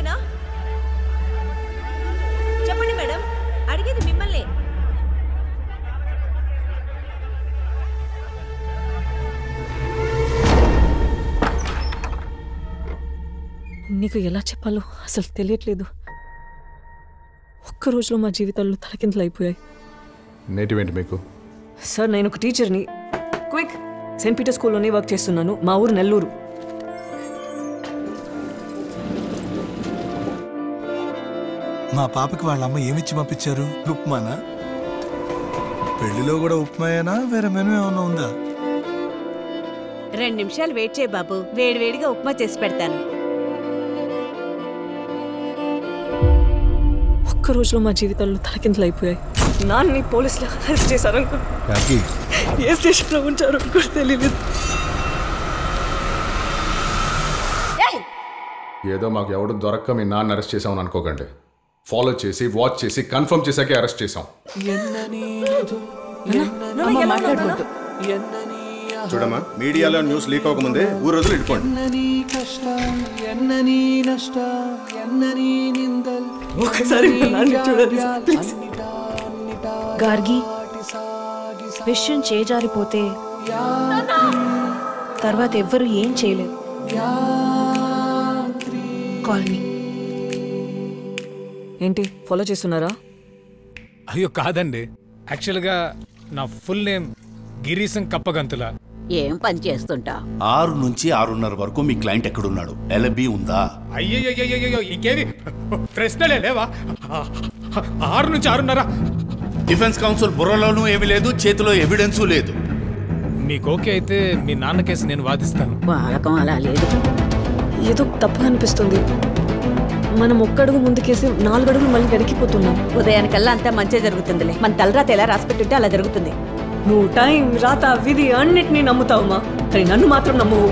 మీరేనా? చెప్పండి మేడం, అడిగేది మిమ్మల్ని. నీకు ఎలా చెప్పాలో అసలు తెలియట్లేదు. ఒక్క రోజులో మా జీవితాల్లో తలకిందులు అయిపోయాయి. నేటివ్ ఏంటి మీకు? సార్, నేను ఒక టీచర్ని. క్విక్, సెయింట్ పీటర్ స్కూల్లోనే వర్క్ చేస్తున్నాను. మా ఊరు నెల్లూరు. మా పాపకి వాళ్ళ అమ్మ ఏమిచ్చి పంపించారు? ఉప్మానా? పెళ్లిలో కూడా ఉప్మాయేనా, వేరే మెనూ ఏమన్నా ఉందా? 2 నిమిషాలు వెయిట్ చేయి బాబు, వేడివేడిగా ఉప్మా చేసి పెడతాను. ఒక్క రోజులో మా జీవితాల్లో తలకిందులు అయిపోయాయి. నాన్ని పోలీసులు అరెస్ట్ చేశారనుకో, ఏ స్టేషన్లో ఉంచారో కూడా తెలియదు. ఏదో మాకు ఎవడు దొరక్క మీ నాన్న అరెస్ట్ చేసామని అనుకోకండి. ఫాలో చేసి వాచ్ చేసి కన్ఫర్మ్ చేశాకే అరెస్ట్ చేసాం. చూడమ్మా, మీడియాలో న్యూస్ లీక్ అవ్వకముందే ఊరు రోజులు ఇట్టుకోండి. గార్గి, విషయం చేజారిపోతే తర్వాత ఎవ్వరు ఏం చేయలేరు. Call me. ఏంటి ఫాలో చేస్తున్నారా? అయ్యో కాదండి, యాక్చువల్గా నా ఫుల్ నేమ్ గిరీశం కప్పగంతుల. ఏం పని చేస్తుంటా? 6 నుంచి 6:30 వరకు మీ క్లయింట్ ఎక్కడున్నాడు? ఎల్బి ఉందా? అయ్యో ఇంకేది ప్రశ్నలే లేవా? 6 నుంచి 6:30. డిఫెన్స్ కౌన్సిల్ బుర్రలోనూ ఏమీ లేదు, చేతిలో ఎవిడెన్సు లేదు. మీకు ఓకే అయితే మీ నాన్న కేసు నేను వాదిస్తాను. వాలకం అలా లేదు. ఏదో తప్పుగా అనిపిస్తుంది. మనం ఒక్కడుగు ముందుకేసి 4 అడుగులు మళ్ళీ వెనక్కిపోతున్నాం. ఉదయానికల్లా అంతా మంచి జరుగుతుందిలే. మన తలరాత ఎలా రాసిపెట్టుంటే అలా జరుగుతుంది. నువ్వు టైం, రాత, విధి అన్నిటినీ నమ్ముతావుమా, కానీ నన్ను మాత్రం నమ్మువు.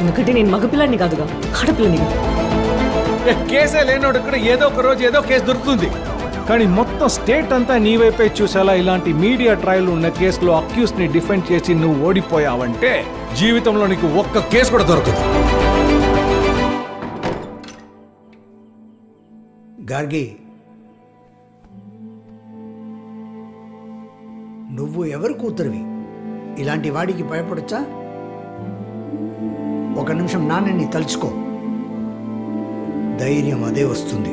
ఎందుకంటే నేను మగపిల్లాడిని కాదుగా, ఆడపిల్లని. కేసే లేనోడు ఇక్కడ ఏదో ఒక రోజు ఏదో కేసు దొరుకుతుంది. కానీ మొత్తం స్టేట్ అంతా నీ వైపే చూసేలా ఇలాంటి మీడియా ట్రయల్ ఉన్న కేసులో అక్యూస్ ని డిఫెండ్ చేసి నువ్వు ఓడిపోయావంటే జీవితంలో నీకు ఒక్క కేసు కూడా దొరకదు. గార్గి, నువ్వు ఎవరు కూతురివి? ఇలాంటి వాడికి భయపడొచ్చా? ఒక నిమిషం నాన్నని తలుచుకో, ధైర్యం అదే వస్తుంది.